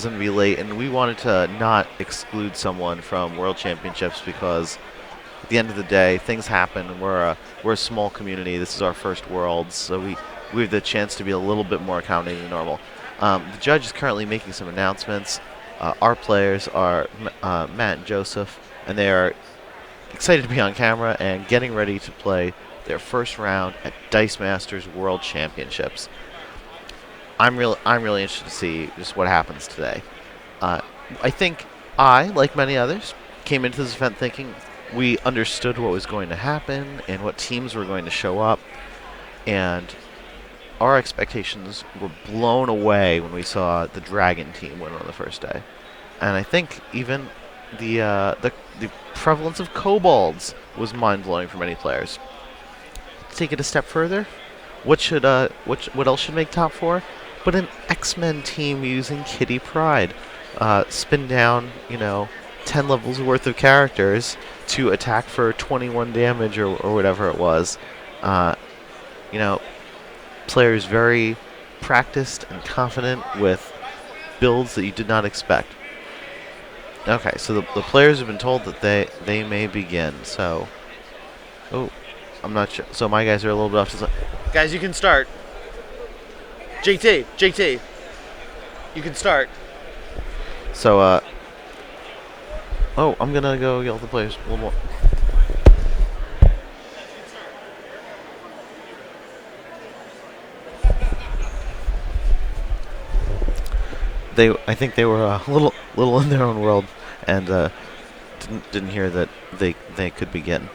to be late, and we wanted to not exclude someone from World Championships because at the end of the day, things happen. We're a small community. This is our first Worlds, so we have the chance to be a little bit more accommodating than normal. The judge is currently making some announcements. Our players are Matt and Joseph, and they are excited to be on camera and getting ready to play their first round at Dice Masters World Championships. I'm really interested to see just what happens today. Uh, I think like many others, came into this event thinking we understood what was going to happen and what teams were going to show up, and our expectations were blown away when we saw the Dragon team win on the first day. And I think even the prevalence of kobolds was mind blowing for many players. To take it a step further, what else should make top four? But an X-Men team using Kitty Pryde, spin down 10 levels worth of characters to attack for 21 damage or whatever it was. Uh, you know, players very practiced and confident with builds that you did not expect. Okay, so the players have been told that they may begin. So, oh, I'm not sure. So my guys are a little bit off to the side. Guys, you can start. JT, you can start. So, oh, I'm gonna go yell at the players a little more. I think they were a little in their own world, and didn't hear that they could begin.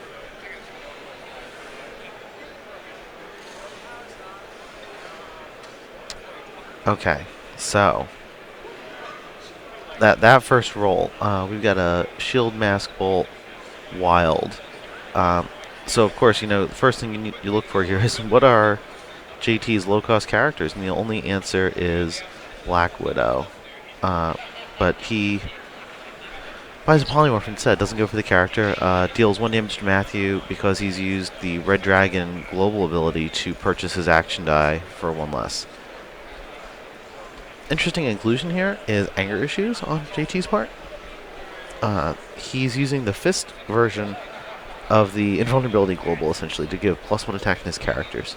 Okay, so that first roll, we've got a shield, mask, bolt, wild. So of course, the first thing you look for here is what are JT's low-cost characters, and the only answer is Black Widow. But he buys a polymorph instead, doesn't go for the character, deals 1 damage to Mathew because he's used the Red Dragon global ability to purchase his action die for 1 less. Interesting inclusion here is anger issues on JT's part. He's using the fist version of the invulnerability global essentially to give +1 attack to his characters.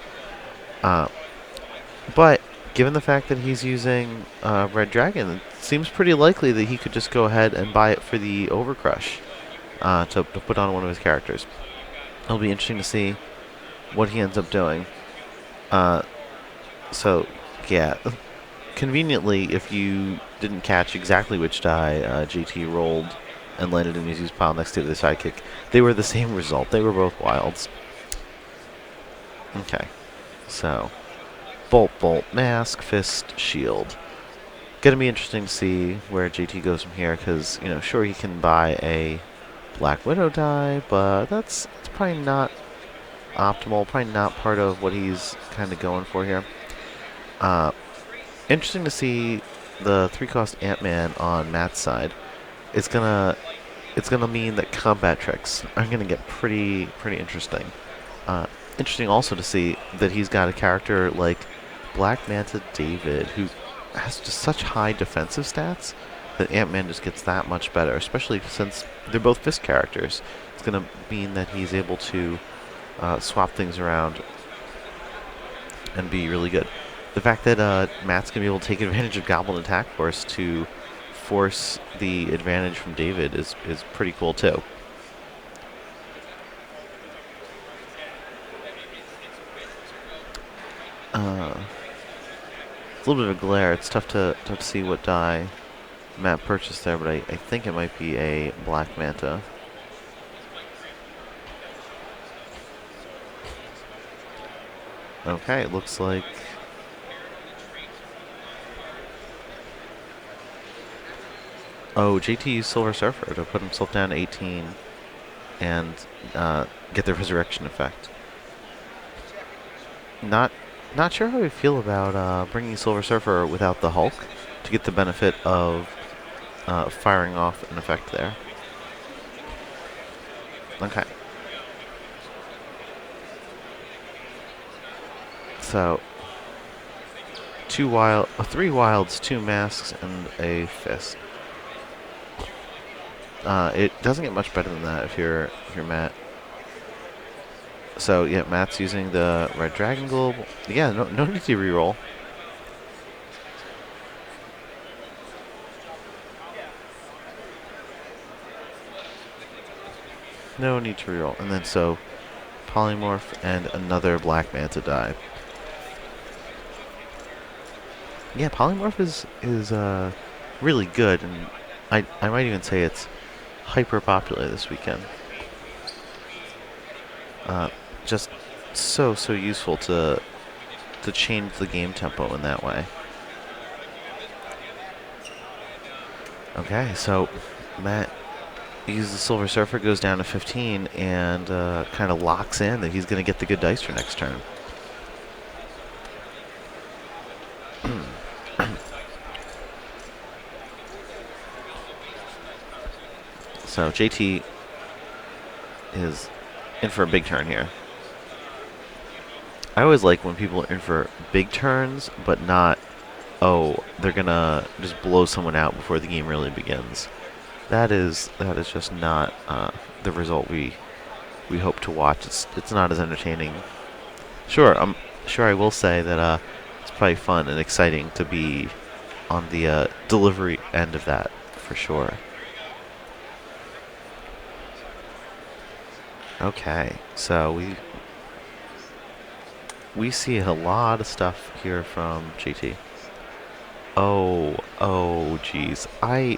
But given the fact that he's using Red Dragon, it seems pretty likely that he could just go ahead and buy it for the Overcrush to put on one of his characters. It'll be interesting to see what he ends up doing. So, yeah. Conveniently, if you didn't catch exactly which die JT rolled and landed in his use pile next to the sidekick, they were the same result. They were both wilds. Okay. So, bolt, mask, fist, shield. Gonna be interesting to see where JT goes from here, because, sure, he can buy a Black Widow die, but that's probably not optimal, probably not part of what he's kind of going for here. Interesting to see the 3-cost Ant-Man on Matt's side. It's gonna mean that combat tricks are gonna get pretty interesting. Interesting also to see that he's got a character like Black Manta David, who has just such high defensive stats that Ant-Man just gets that much better, especially since they're both fist characters. It's going to mean that he's able to swap things around and be really good. The fact that Matt's going to be able to take advantage of Goblin Attack Force to force the advantage from David is pretty cool too. It's a little bit of a glare. It's tough to see what die Matt purchased there, but I think it might be a Black Manta. Okay, it looks like... Oh, JT used Silver Surfer to put himself down to 18 and get the resurrection effect. Not sure how I feel about bringing Silver Surfer without the Hulk to get the benefit of firing off an effect there. Okay. So, three wilds, two masks, and a fist. It doesn't get much better than that if you're Matt. So yeah, Matt's using the red dragon globe. Yeah, no need to reroll. No need to reroll. And then so polymorph and another black manta die. Yeah, polymorph is really good, and I might even say it's hyper popular this weekend. Just so useful to change the game tempo in that way. Okay, so Matt uses the Silver Surfer, goes down to 15, and kind of locks in that he's going to get the good dice for next turn. So JT is in for a big turn here. I always like when people are in for big turns, but not, oh, they're going to just blow someone out before the game really begins. That is just not the result we hope to watch. It's not as entertaining. Sure, I will say that it's probably fun and exciting to be on the delivery end of that, for sure. Okay, so we see a lot of stuff here from JT. Oh, geez. I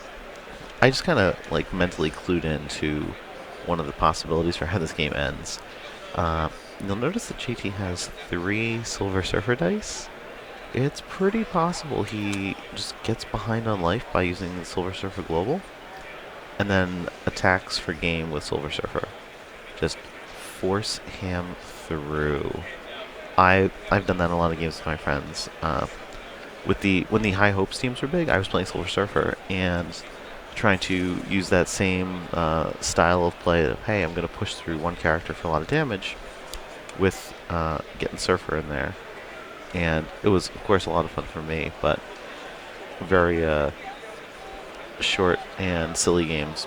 just kind of like mentally clued into one of the possibilities for how this game ends. You'll notice that JT has 3 Silver Surfer dice. It's pretty possible he just gets behind on life by using the Silver Surfer Global, and then attacks for game with Silver Surfer. Just force him through. I've done that in a lot of games with my friends. When the High Hopes teams were big, I was playing Silver Surfer and trying to use that same style of play of, hey, I'm going to push through one character for a lot of damage with getting Surfer in there. And it was, of course, a lot of fun for me, but very short and silly games.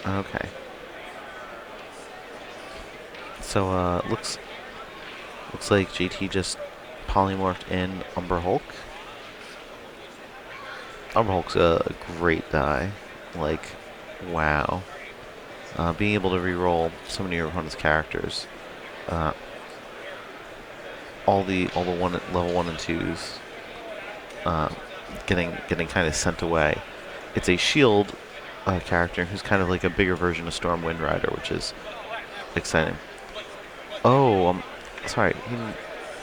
Okay. So looks like JT just polymorphed in Umber Hulk. Umber Hulk's a great die. Like, wow. Being able to reroll so many of your opponent's characters. All the level 1 and 2s getting kind of sent away. It's a shield character who's kind of like a bigger version of Stormwind Rider, which is exciting. Oh, sorry.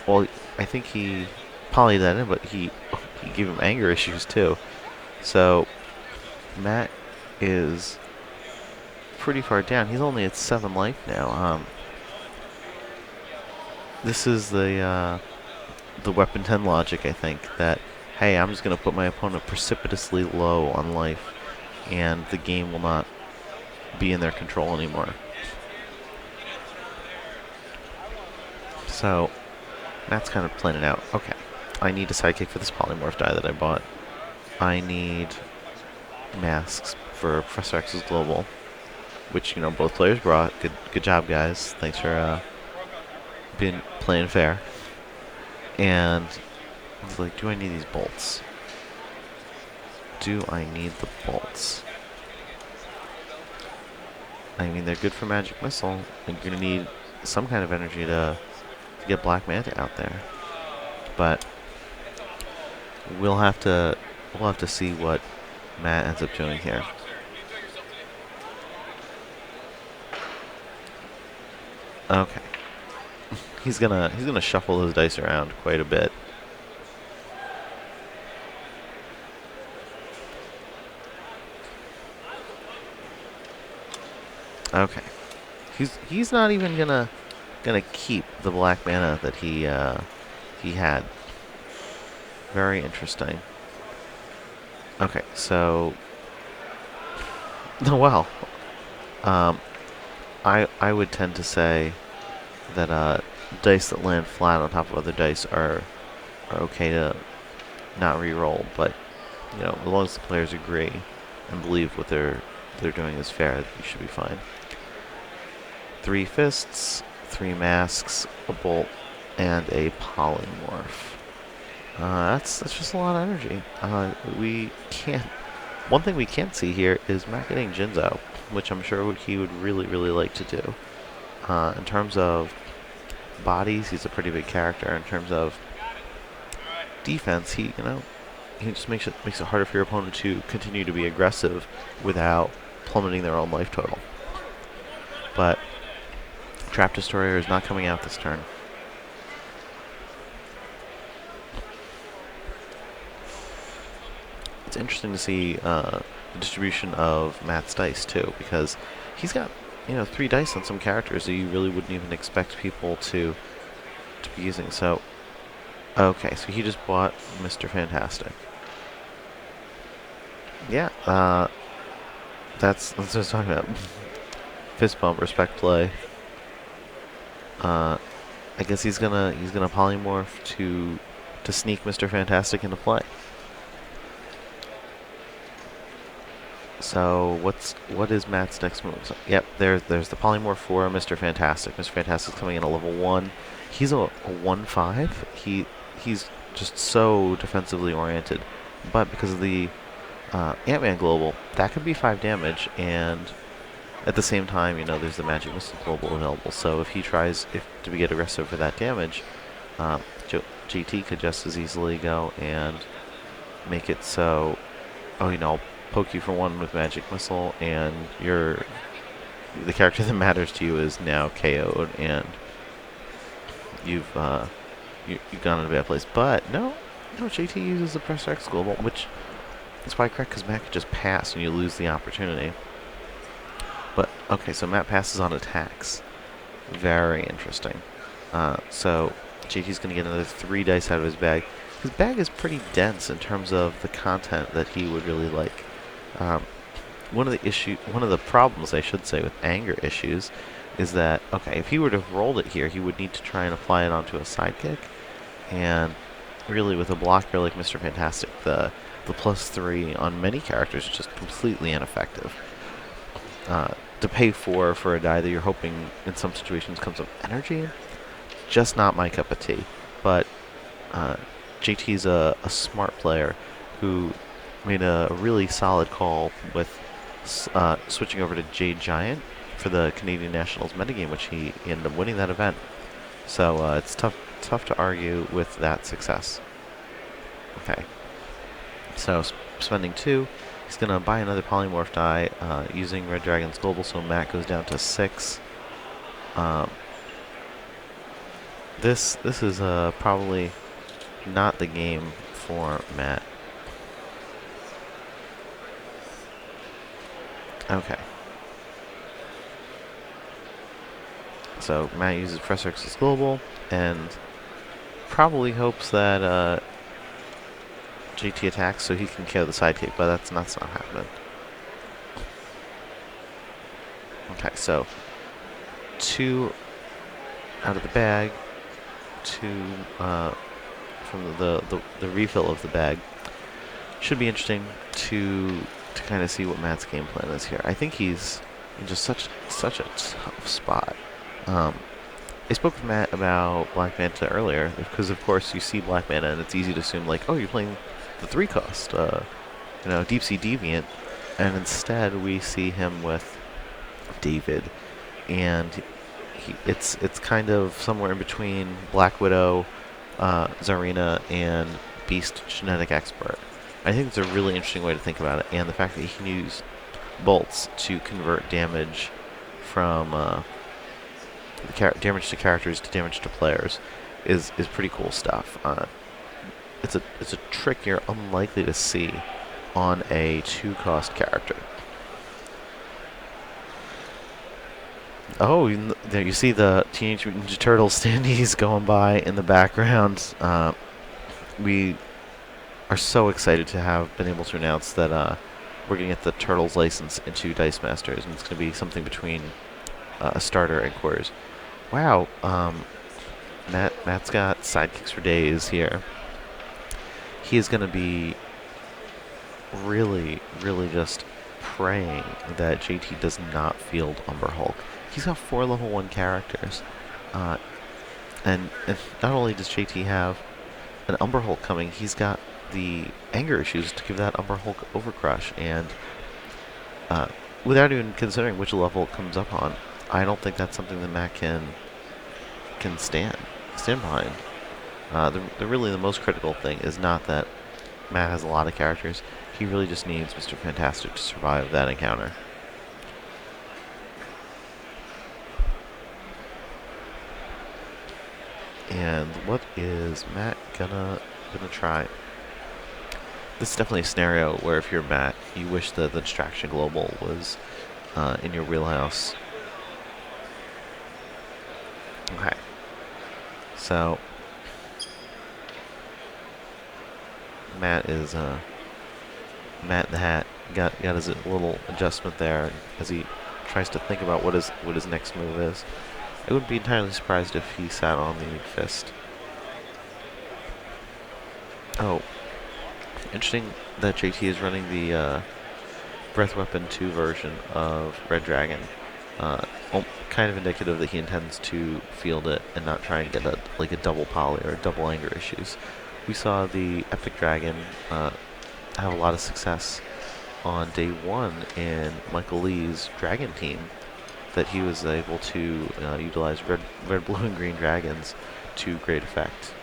Well, I think he polyed that in, but he gave him anger issues too. So Matt is pretty far down. He's only at 7 life now. This is the Weapon 10 logic, I think, that, hey, I'm just going to put my opponent precipitously low on life, and the game will not be in their control anymore. So Matt's kind of playing it out. Okay, I need a sidekick for this polymorph die that I bought. I need masks for Professor X's Global, which, you know, both players brought. Good job, guys. Thanks for being playing fair. And I was like, do I need these bolts? Do I need the bolts? I mean, they're good for Magic Missile. You're gonna need some kind of energy to get Black Manta out there. But we'll have to see what Matt ends up doing here. Okay. He's gonna shuffle his dice around quite a bit. Okay. He's not even gonna keep the black mana that he had. Very interesting. Okay, so well, I would tend to say that dice that land flat on top of other dice are okay to not re-roll, but as long as the players agree and believe what they're doing is fair, you should be fine. 3 fists, 3 masks, a bolt, and a polymorph. That's just a lot of energy. We can't. One thing we can't see here is Matt getting Jinzo, which I'm sure he would really, really like to do. In terms of bodies, he's a pretty big character. In terms of defense, he just makes it harder for your opponent to continue to be aggressive without plummeting their own life total. But Trap Destroyer is not coming out this turn. It's interesting to see the distribution of Matt's dice too, because he's got 3 dice on some characters that you really wouldn't even expect people to be using. So, okay, so he just bought Mr. Fantastic. Yeah, that's what I was talking about. Fist bump, respect play. I guess he's gonna polymorph to sneak Mr. Fantastic into play. So what is Matt's next move? So, yep, there's the polymorph for Mr. Fantastic. Mr. Fantastic's coming in at level 1. He's a 1/5. He's just so defensively oriented, but because of the Ant-Man Global, that could be 5 damage, and at the same time, there's the Magic Missile Global available. So if he tries to get aggressive for that damage, JT could just as easily go and make it so, I'll poke you for 1 with Magic Missile, and the character that matters to you is now KO'd, and you've gone in a bad place. But no, JT uses the Press X Global, which is probably correct because Matt could just pass and you lose the opportunity. But okay, so Matt passes on attacks. Very interesting. So JT's going to get another 3 dice out of his bag. His bag is pretty dense in terms of the content that he would really like. One of the problems, I should say, with anger issues is that, okay, if he were to have rolled it here, he would need to try and apply it onto a sidekick. And really, with a blocker like Mr. Fantastic, the +3 on many characters is just completely ineffective. To pay for a die that you're hoping in some situations comes with energy, just not my cup of tea. But JT's a smart player who made a really solid call with switching over to Jade Giant for the Canadian Nationals metagame, which he ended up winning that event. So it's tough to argue with that success. Okay, so spending 2, he's gonna buy another polymorph die using Red Dragon's Global, so Matt goes down to 6. This is probably not the game for Matt. Okay. So Matt uses Press X's Global and probably hopes that JT attacks so he can kill the sidekick, but that's not happening. Okay, so 2 out of the bag, 2 from the refill of the bag. Should be interesting to kind of see what Matt's game plan is here. I think he's in just such a tough spot. I spoke with Matt about Black Manta earlier because, of course, you see Black Manta and it's easy to assume like, oh, you're playing the 3-cost, Deep Sea Deviant, and instead we see him with David, and it's kind of somewhere in between Black Widow, Zarina, and Beast Genetic Expert. I think it's a really interesting way to think about it, and the fact that he can use bolts to convert damage from damage to characters to damage to players is pretty cool stuff. It's a trick you're unlikely to see on a 2-cost character. Oh, there you see the Teenage Mutant Ninja Turtles standees going by in the background. We are so excited to have been able to announce that we're going to get the Turtles license into Dice Masters, and it's going to be something between a starter and quarters. Wow, Matt's got sidekicks for days here. He is going to be really, really just praying that JT does not field Umber Hulk. He's got 4 level 1 characters. And not only does JT have an Umber Hulk coming, he's got the anger issues to give that Umber Hulk Overcrush. And without even considering which level it comes up on, I don't think that's something that Matt can stand behind. Really the most critical thing is not that Matt has a lot of characters. He really just needs Mr. Fantastic to survive that encounter. And what is Matt gonna try? This is definitely a scenario where if you're Matt, you wish that the Distraction Global was in your wheelhouse. Okay. So Matt is Matt the Hat got his little adjustment there as he tries to think about what his next move is. I wouldn't be entirely surprised if he sat on the fist. Oh, interesting that JT is running the Breath Weapon 2 version of Red Dragon. Kind of indicative that he intends to field it and not try and get a double poly or double anger issues. We saw the Epic Dragon have a lot of success on day 1 in Michael Lee's Dragon team, that he was able to utilize red, blue, and green dragons to great effect.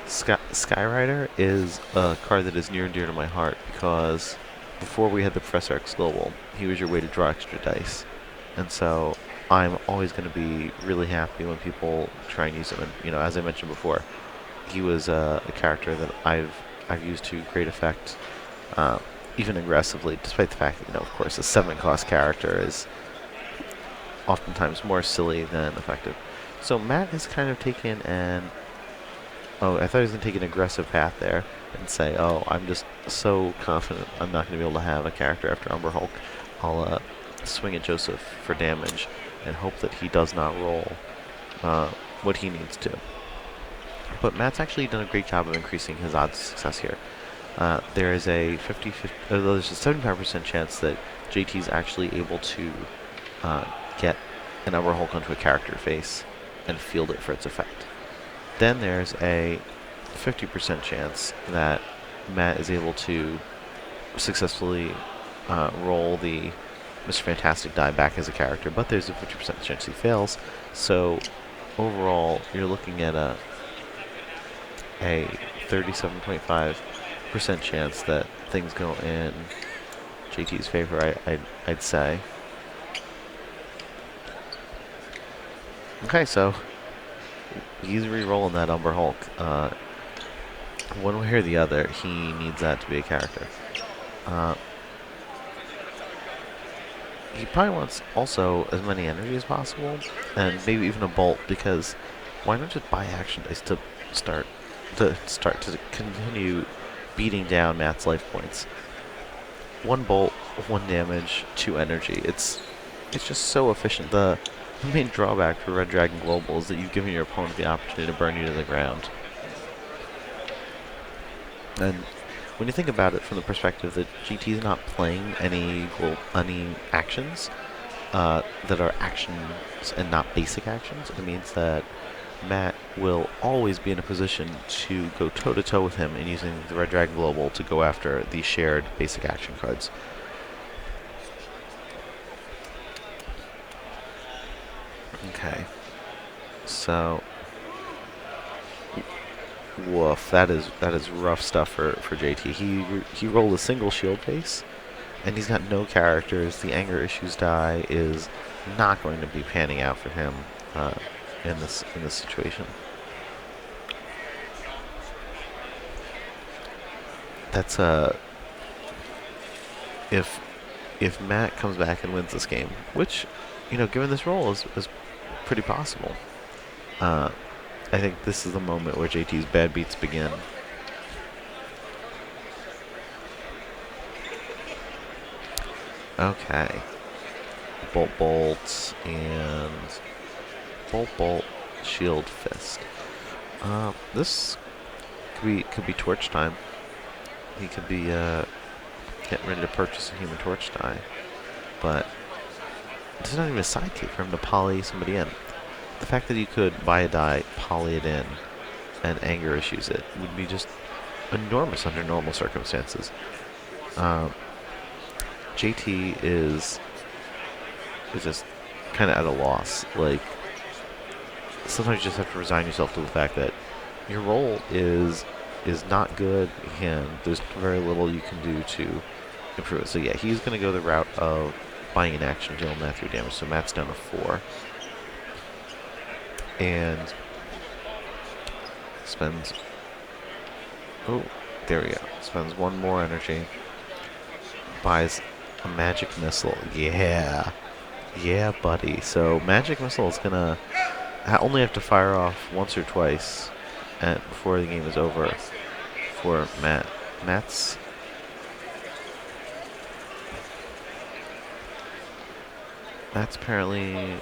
Skyrider is a card that is near and dear to my heart because before we had the Professor X Global, he was your way to draw extra dice. And so I'm always going to be really happy when people try and use him. And, as I mentioned before, he was a character that I've used to great effect, even aggressively, despite the fact that, of course, a 7-cost character is oftentimes more silly than effective. So Matt has kind of taken I thought he was going to take an aggressive path there and say, oh, I'm just so confident I'm not going to be able to have a character after Umber Hulk. I'll swing at Joseph for damage and hope that he does not roll what he needs to. But Matt's actually done a great job of increasing his odds of success here. There is a 75% chance that JT's actually able to get an Umber Hulk onto a character face and field it for its effect. Then there's a 50% chance that Matt is able to successfully roll the Mr. Fantastic die back as a character, but there's a 50% chance he fails. So overall, you're looking at a 37.5% chance that things go in JT's favor, I'd say. Okay, so he's re-rolling that Umber Hulk. One way or the other, he needs that to be a character. He probably wants also as many energy as possible, and maybe even a bolt, because why not just buy action dice to start to continue beating down Matt's life points? 1 bolt, 1 damage, 2 energy. It's just so efficient. The main drawback for Red Dragon Global is that you've given your opponent the opportunity to burn you to the ground. And when you think about it from the perspective that GT is not playing any actions that are actions and not basic actions, it means that Matt will always be in a position to go toe-to-toe with him in using the Red Dragon Global to go after the shared basic action cards. Okay, so woof, that is rough stuff for JT. He rolled a single shield base, and he's got no characters. The anger issues die is not going to be panning out for him in this situation. That's if Matt comes back and wins this game, which, given this roll is pretty possible. I think this is the moment where JT's bad beats begin. Okay. Bolts, and Bolt, bolt, shield, fist. This could be torch time. He could be getting ready to purchase a Human Torch die, but this is not even a sidekick for him to poly somebody in. The fact that he could buy a die, poly it in, and anger issues it would be just enormous under normal circumstances. JT is just kind of at a loss. Like, sometimes you just have to resign yourself to the fact that your role is not good, and there's very little you can do to improve it. So yeah, he's going to go the route of buying an action to deal Mathew damage. So Matt's down to 4. And spends... Oh, there we go. Spends 1 more energy. Buys a magic missile. Yeah. Yeah, buddy. So magic missile is going to only have to fire off once or twice before the game is over for Matt. Matt's apparently...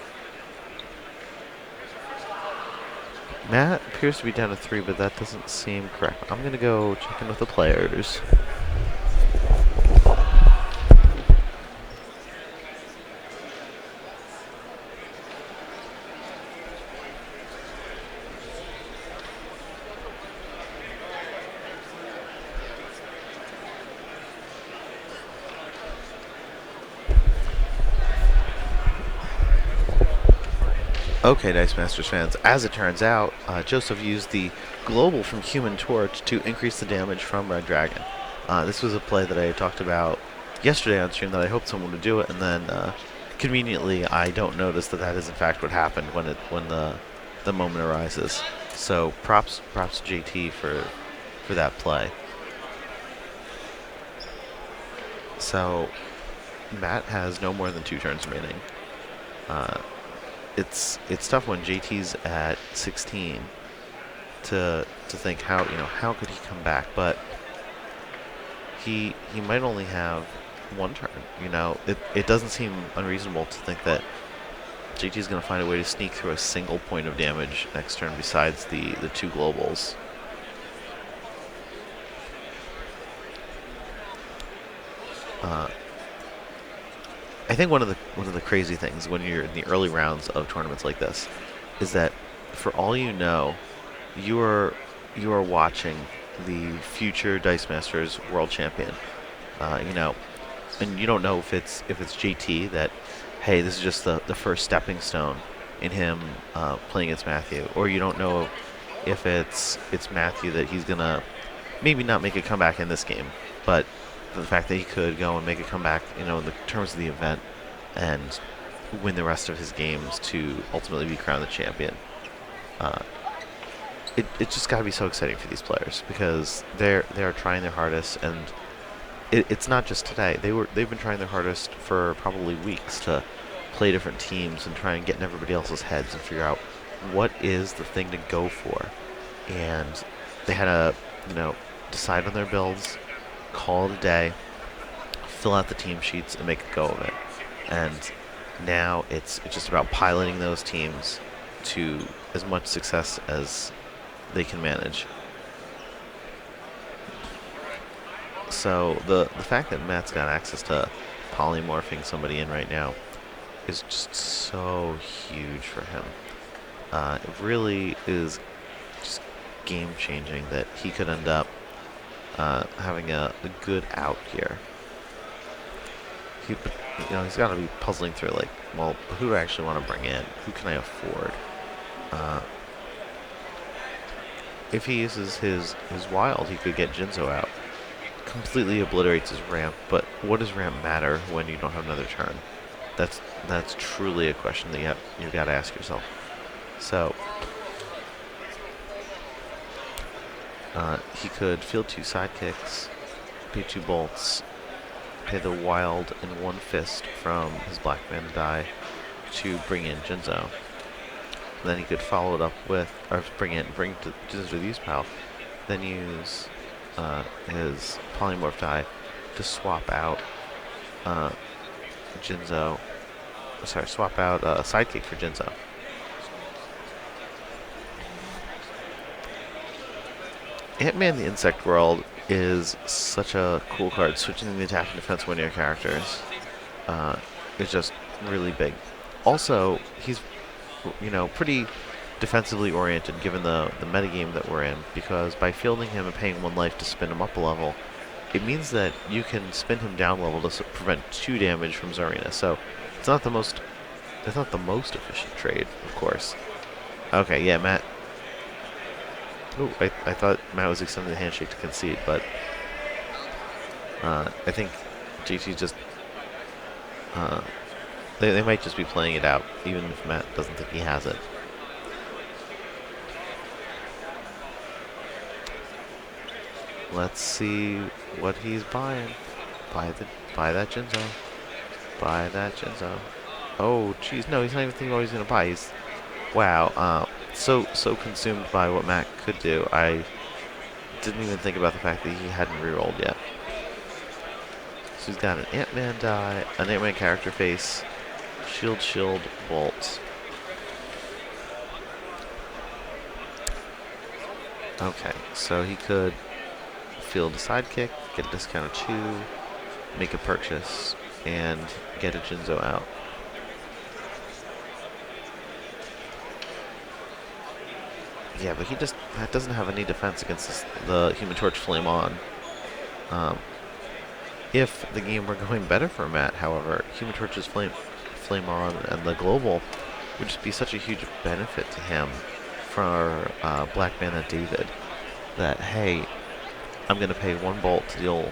Matt appears to be down to 3, but that doesn't seem correct. I'm going to go check in with the players. Okay, Dice Masters fans, as it turns out, Joseph used the global from Human Torch to increase the damage from Red Dragon. This was a play that I talked about yesterday on stream that I hoped someone would do it, and then conveniently I don't notice that is in fact what happened when the moment arises. So props to JT for that play. So Matt has no more than 2 turns remaining. It's tough when JT's at 16 to think how could he come back, but he might only have 1 turn. It doesn't seem unreasonable to think that JT's going to find a way to sneak through a single point of damage next turn besides the 2 globals. I think one of the crazy things when you're in the early rounds of tournaments like this is that, for all you know, you are watching the future Dice Masters world champion. And you don't know if it's JT that, hey, this is just the first stepping stone in him playing against Mathew, or you don't know if it's Mathew that he's gonna maybe not make a comeback in this game, but the fact that he could go and make a comeback, in the terms of the event, and win the rest of his games to ultimately be crowned the champion. It's just got to be so exciting for these players, because they are trying their hardest, and it's not just today. They've been trying their hardest for probably weeks to play different teams and try and get in everybody else's heads and figure out what is the thing to go for. And they had to, decide on their builds, call it a day, fill out the team sheets, and make a go of it. And now it's just about piloting those teams to as much success as they can manage. So the fact that Matt's got access to polymorphing somebody in right now is just so huge for him. It really is just game-changing that he could end up having a good out here. He's got to be puzzling through, like, well, who do I actually want to bring in? Who can I afford? If he uses his wild, he could get Jinzo out. Completely obliterates his ramp, but what does ramp matter when you don't have another turn? That's truly a question that you've got to ask yourself. So he could field 2 sidekicks, pay 2 bolts, pay the wild and 1 fist from his black mana die to bring in Jinzo. Then he could follow it up with, or bring to Jinzo to the use pile, then use his polymorph die to swap out swap out a sidekick for Jinzo. Ant-Man the Insect World is such a cool card. Switching the attack and defense one of your characters is just really big. Also, he's pretty defensively oriented given the metagame that we're in, because by fielding him and paying 1 life to spin him up a level, it means that you can spin him down level to prevent 2 damage from Zarina. So it's not the most efficient trade, of course. Okay, yeah, Matt. Ooh, I thought Matt was extending the handshake to concede, but I think GT just they might just be playing it out, even if Matt doesn't think he has it. Let's see what he's buying. Buy that Jinzo. Buy that Jinzo. Oh, jeez, no, he's not even thinking about what he's gonna buy. He's wow, so consumed by what Matt could do. I didn't even think about the fact that he hadn't rerolled yet. So he's got an Ant-Man die, an Ant-Man character face, shield, bolt. Okay, so he could field a sidekick, get a discount of 2, make a purchase, and get a Jinzo out. Yeah, but Matt doesn't have any defense against the Human Torch Flame On. If the game were going better for Matt, however, Human Torch's Flame On and the Global would just be such a huge benefit to him for Black Mana David that, hey, I'm going to pay 1 bolt to deal,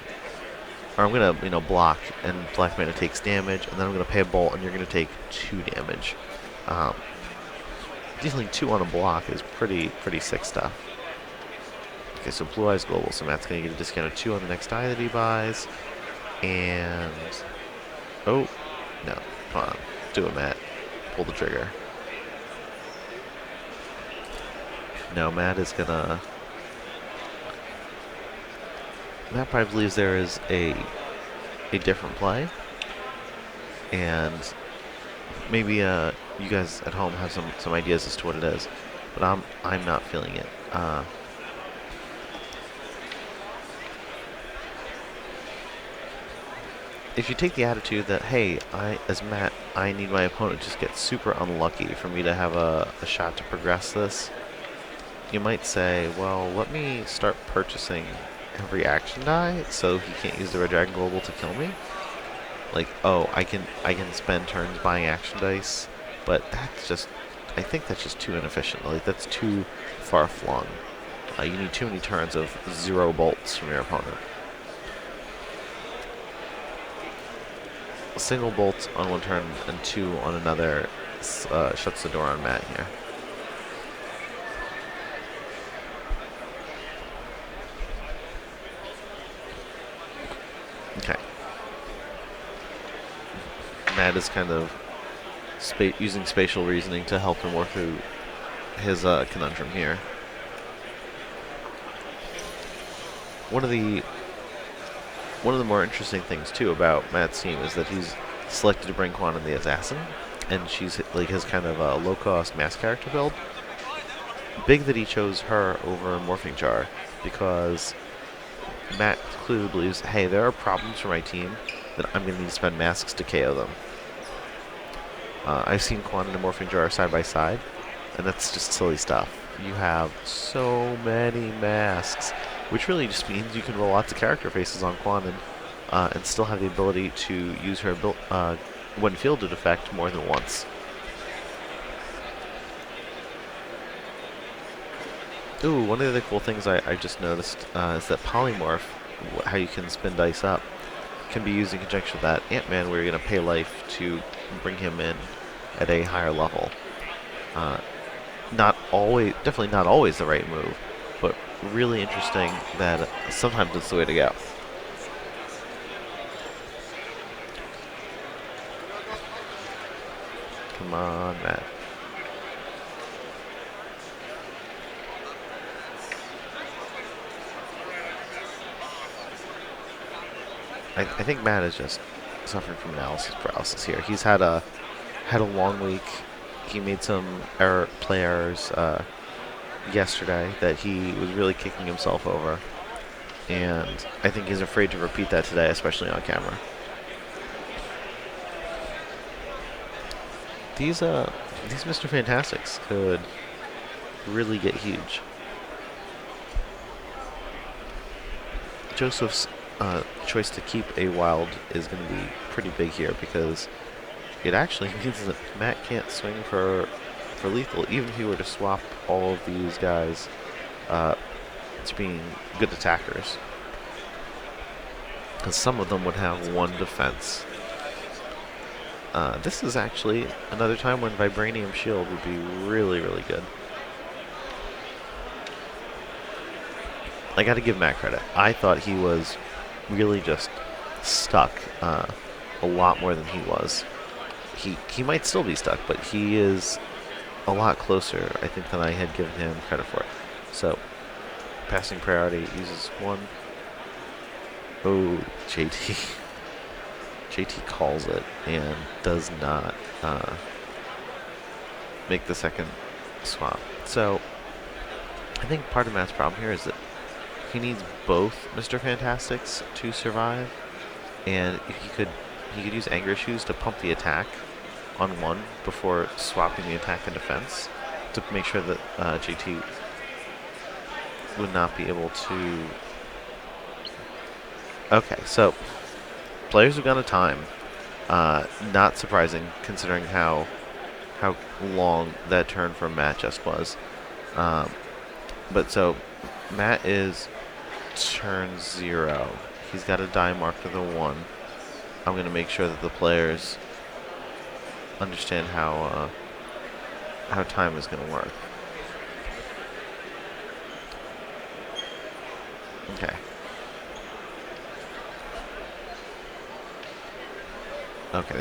or I'm going to, block, and Black Mana takes damage, and then I'm going to pay a bolt, and you're going to take 2 damage. Dealing 2 on a block is pretty sick stuff. Okay, so Blue Eyes Global, so Matt's going to get a discount of 2 on the next die that he buys, and oh, no, come on, do it, Matt. Pull the trigger. No, Matt probably believes there is a different play, and maybe you guys at home have some ideas as to what it is, but I'm not feeling it. If you take the attitude that, hey, as Matt, I need my opponent to just get super unlucky for me to have a shot to progress this, you might say, well, let me start purchasing every action die so he can't use the Red Dragon Global to kill me. Like, oh, I can spend turns buying action dice, but I think that's just too inefficient. Like, that's too far flung. You need too many turns of 0 bolts from your opponent. A single bolt on 1 turn and 2 on another shuts the door on Matt here. Okay. Matt is kind of using spatial reasoning to help him work through his conundrum here. One of the more interesting things too about Matt's team is that he's selected to bring Quan in the Assassin, and she's like his kind of low-cost mass character build. Big that he chose her over Morphing Jar, because Matt clearly believes, hey, there are problems for my team that I'm going to need to spend masks to KO them. I've seen Quan and a Morphing Jar side by side, and that's just silly stuff. You have so many masks, which really just means you can roll lots of character faces on Quan and still have the ability to use her when fielded effect more than once. Ooh, one of the other cool things I just noticed is that Polymorph, how you can spin dice up, can be used in conjunction with that Ant-Man, where you're going to pay life to bring him in at a higher level. Definitely not always the right move, but really interesting that sometimes it's the way to go. Come on, Matt. I think Matt is just suffering from analysis paralysis here. He's had a long week. He made some play errors. yesterday that he was really kicking himself over, and I think he's afraid to repeat that today, especially on camera. These Mr. Fantastics could really get huge. Joseph's choice to keep a wild is going to be pretty big here because it actually means that Matt can't swing for lethal, even if he were to swap all of these guys to being good attackers. Because some of them would have one defense. This is actually another time when Vibranium Shield would be really, really good. I got to give Matt credit. I thought he was really just stuck a lot more than he was. He might still be stuck, but he is a lot closer, I think, than I had given him credit for. So, passing priority uses one. Oh, JT. JT calls it and does not make the second swap. So, I think part of Matt's problem here is that he needs both Mr. Fantastics to survive, and if he could use Anger Issues to pump the attack on one before swapping the attack and defense to make sure that JT would not be able to. Okay, so players have gone to time. Not surprising considering how long that turn from Matt just was. But so Matt is turn 0. He's got a die marked with a 1. I'm going to make sure that the players understand how time is going to work. Okay. Okay,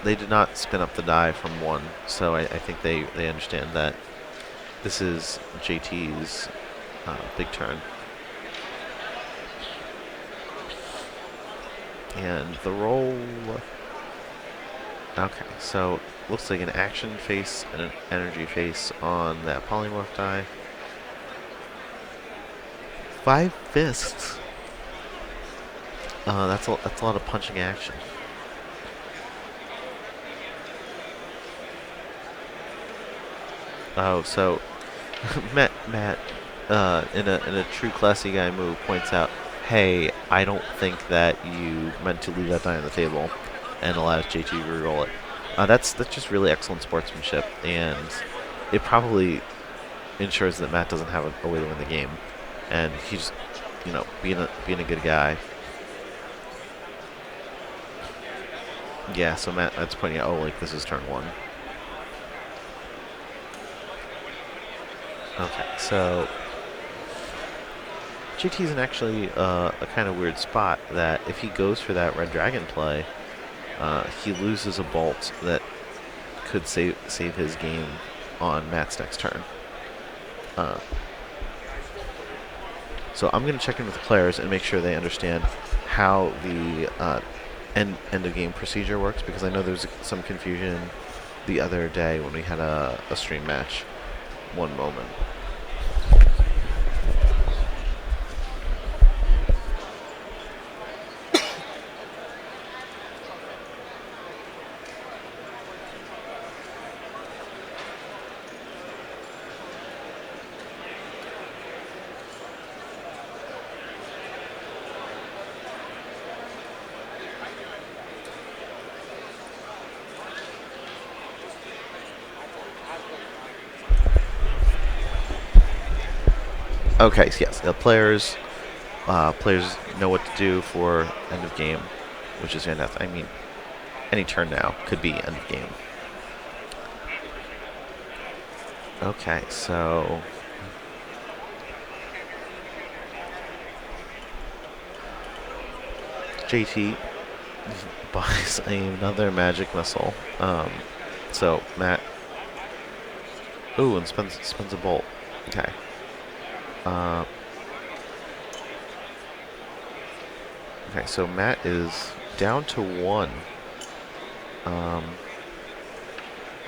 they did not spin up the die from 1, so I think they understand that this is JT's big turn. And the roll. Okay, so looks like an action face and an energy face on that polymorph die. 5 fists. That's a lot of punching action. Oh, so Matt, in a true classy guy move, points out, "Hey, I don't think that you meant to leave that die on the table," and allows JT to reroll it. That's just really excellent sportsmanship, and it probably ensures that Matt doesn't have a way to win the game, and he's being a good guy. Yeah, so Matt's pointing out, oh, like this is turn 1. Okay, so JT's in actually a kind of weird spot that if he goes for that red dragon play, he loses a bolt that could save his game on Matt's next turn. So I'm going to check in with the players and make sure they understand how the end of game procedure works, because I know there was some confusion the other day when we had a stream match. One moment. Okay, so yes, the players know what to do for end of game, which is fantastic. I mean, any turn now could be end of game. Okay, so JT buys another magic missile. So Matt, ooh, and spends a bolt. Okay. Okay, so Matt is down to 1.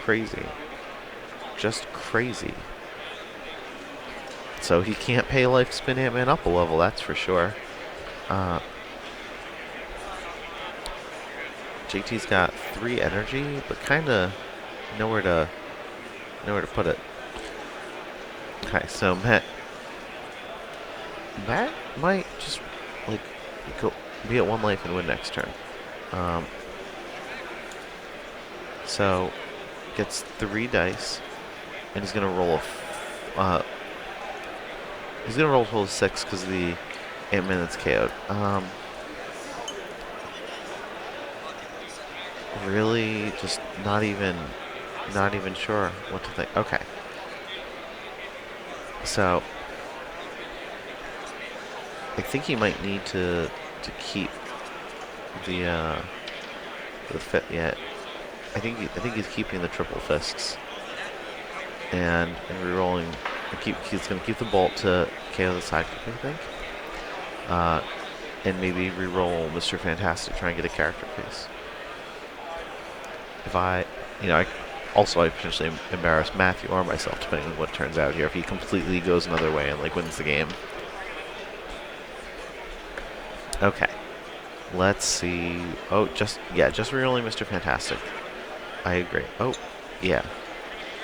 Crazy. Just crazy. So he can't pay life spin Ant-Man up a level, that's for sure. JT's got 3 energy, but kind of nowhere to put it. Okay, so Matt might just like go be at 1 life and win next turn. So gets 3 dice, and he's gonna roll a total of 6 because of the Ant-Man that's KO'd. Really, just not even sure what to think. Okay. So I think he might need to keep the fit. Yeah, I think he's keeping the triple fists and rerolling. He's gonna keep the bolt to KO the sidekick, I think. And maybe reroll Mr. Fantastic, try and get a character piece. If I potentially embarrass Mathew or myself, depending on what turns out here. If he completely goes another way and like wins the game. Okay. Let's see. Oh, just rerolling Mr. Fantastic. I agree. Oh, yeah.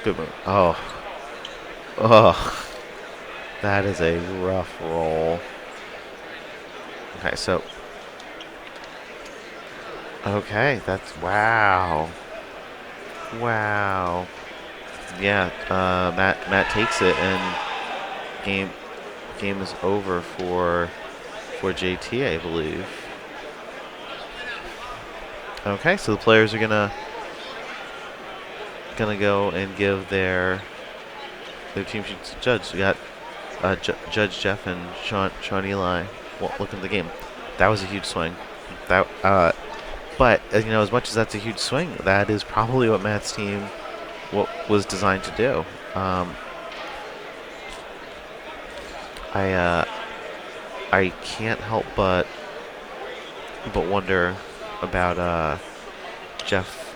Good move. Oh. That is a rough roll. Okay, so. Okay, that's wow. Wow. Yeah, Matt takes it, and game is over for JT, I believe. Okay, so the players are gonna go and give their team sheets to Judge. We got Judge Jeff and Sean Eli. Well, look at the game. That was a huge swing. But as much as that's a huge swing, that is probably what Matt's team was designed to do. I can't help but wonder about Jeff.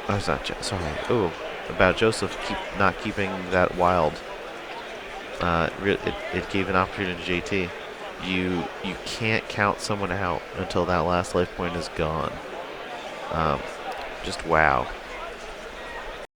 Oh, it's not Jeff. Sorry. Ooh, about Joseph not keeping that wild. It gave an opportunity to JT. You can't count someone out until that last life point is gone. Just wow.